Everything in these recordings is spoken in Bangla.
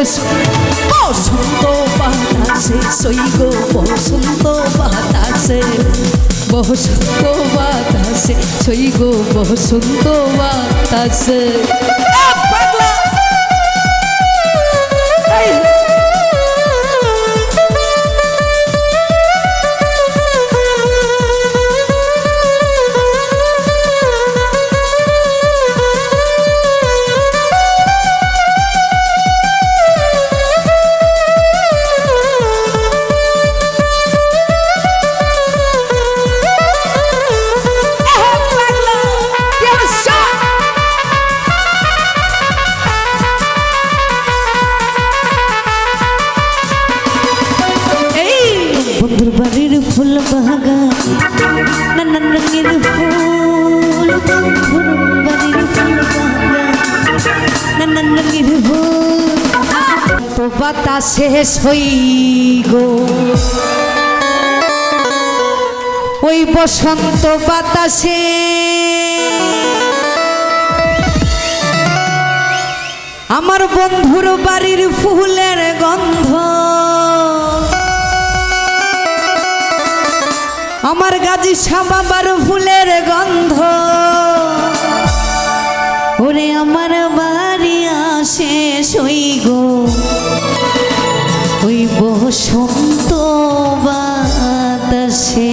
বসন্ত বাতাসে সই গো বসন্ত বাতাসে বসন্ত বাতাসে সই গো বসন্ত বাতাসে বন্ধুর বাড়ির ফুল বাগান নানান রঙের ফুল বন্ধুর বাড়ির ফুল বাগান নানান রঙের ফুল তো বাতাসে সই গো ওই বসন্ত বাতাসে আমার বন্ধুর বাড়ির ফুলের গন্ধ আমার গাজী বাবার ফুলের গন্ধ ওরে আমার বাড়ি আসে সই গো ওই বসন্ত বাতাসে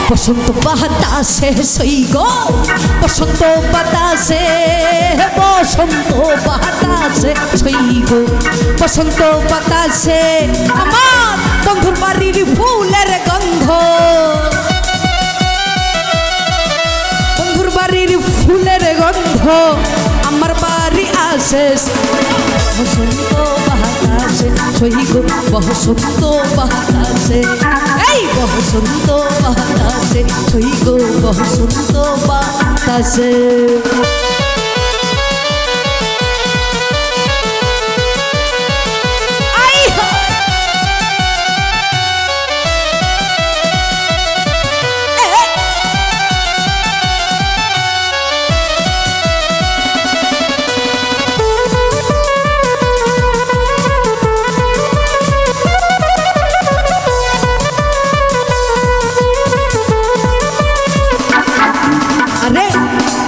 বসন্ত বাতাসে সই গো বসন্ত বাতাসে বসন্ত বাতাসে সই গো বসন্ত বাতাসে আমার বন্ধুর বাড়ির ফুলের গন্ধ বন্ধুর বাড়ির ফুলের গন্ধ আমার বাড়ি আসে বসন্ত বাতাসে সই গো বসন্ত বাতাসে এই বসন্ত বাতাসে সই গো বসন্ত বাতাসে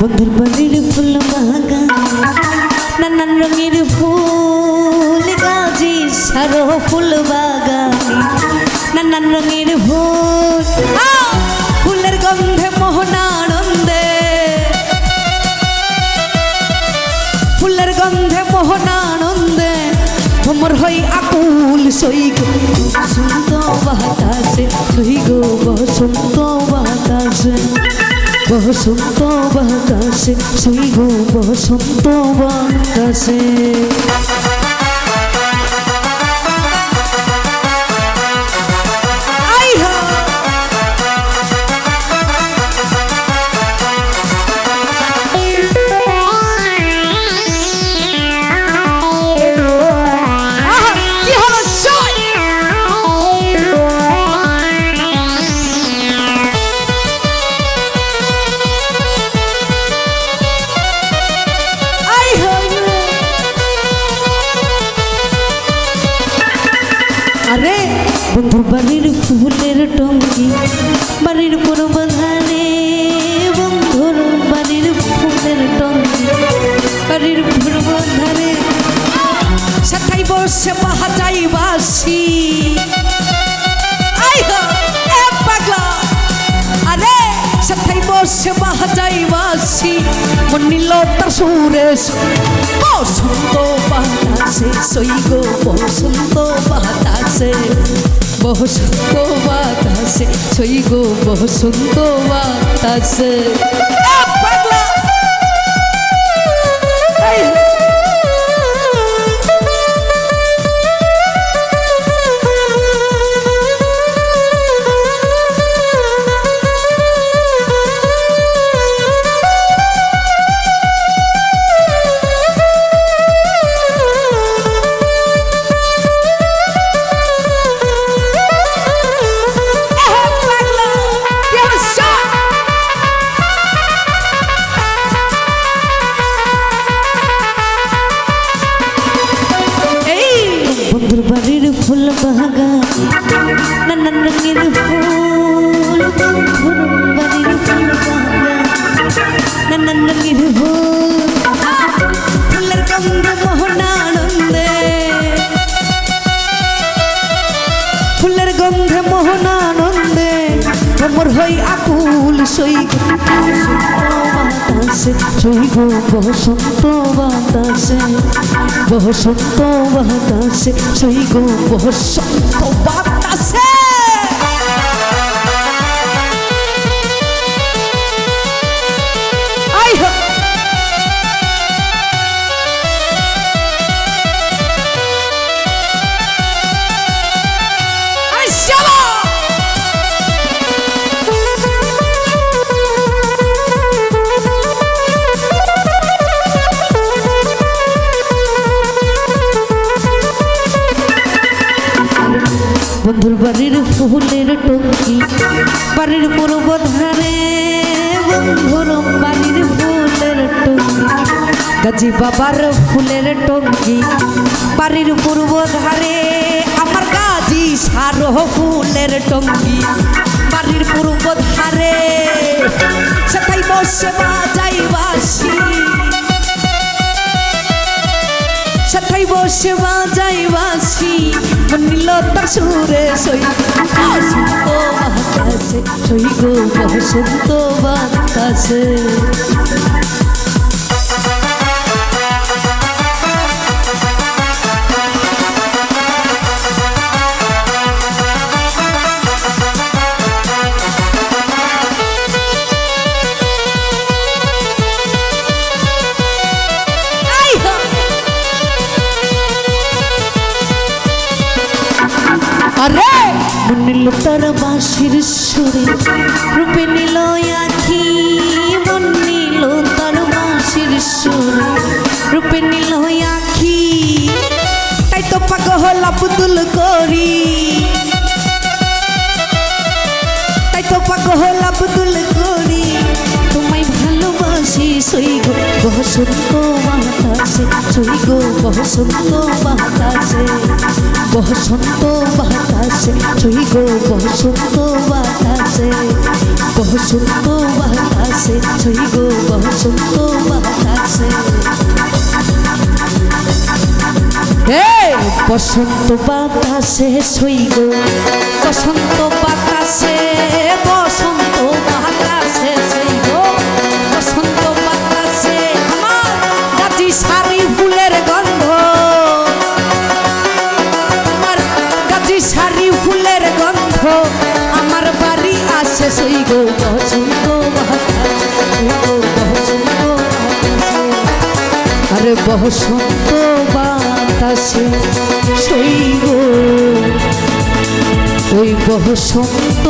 বন্ধুর বাড়ির ফুল বাগান নানান রঙের ফুল গাজী সারো ফুল বাগান নানান রঙের ফুল ফুলের গন্ধে মোহনানন্দে ফুলের গন্ধে মোহনানন্দে ভ্রমর হই আকুল সই গো বসন্ত বাতাসে সই গো বসন্ত বাতাসে বসন্ত বাতাসে সই গো বসন্ত বাতাসে আরে বন্ধুর বাড়ির ফুলের টঙ্কি বাড়ির পূর্ব ধারে বন্ধুর বাড়ির ফুলের টঙ্কি বাড়ির পূর্ব ধারে সাথাই বসে বাজাই বাসি পাগলা আরে সাথাই বসে বাজাই বাসি মনিল তার সুরেশ বসন্ত বাতাসে সই গো বসন্ত বাতাসে বসন্ত বাতাসে সই গো বসন্ত বাতাসে পাগলা বাগান নানান রঙের ফুল বন্ধুর বাড়ির ফুল বাগান নানান রঙের ফুল ফুলের গন্ধ মোহনানন্দে ফুলের গন্ধে মোহনানন্দে ভ্রমর হই আকুল সৈগ বাতাসে সৈগ বসন্ত বাতাসে বসন্ত বাতাসে সৈগ বসন্ত বাতাসে বন্ধুর বাড়ির ফুলের টঙ্কি বাড়ির পূর্ব ধারে বন্ধুর বাড়ির ফুলের টঙ্কি গাজী বাবার ফুলের টঙ্কি বাড়ির পূর্ব ধারে আমার গাজী সার ফুলের টঙ্কি বাড়ির পূর্ব ধারে সেটাই বসে বাজাই বাসি সেটাই বসে বাজাই বাসি মনিল তার সুরে সই বসন্ত বাতাসে সই গো বসন্ত বাতাসে আরে মনিল তার বাঁশির সুরে রূপে নিল আখি মনিল তার বাঁশির সুরে রূপে নিল আখি তাই তো পাগল আব্দুল করি তাই তো পাগল আব্দুল করি তোমায় ভালোবাসি সই গো বসন্ত বাতাসে সই গো বসন্ত বাতাসে বসন্ত বাতাসে সই গো বসন্ত বাতাসে বসন্ত বাতাসে সই গো বসন্ত বাতাসে বসন্ত বাতাসে সই গো বসন্ত বাতাসে বসন্ত বাতাসে সই গো বসন্ত বাতাসে আমার গাজী সারি ফুলের গন্ধ আমার গাজী সারি ফুলের গন্ধ আমার বাড়ি আসে সই গো বসন্ত বাতাসে বসন্ত বাতাসে আরে বসন্ত বাতাসে সই গো ওই বসন্ত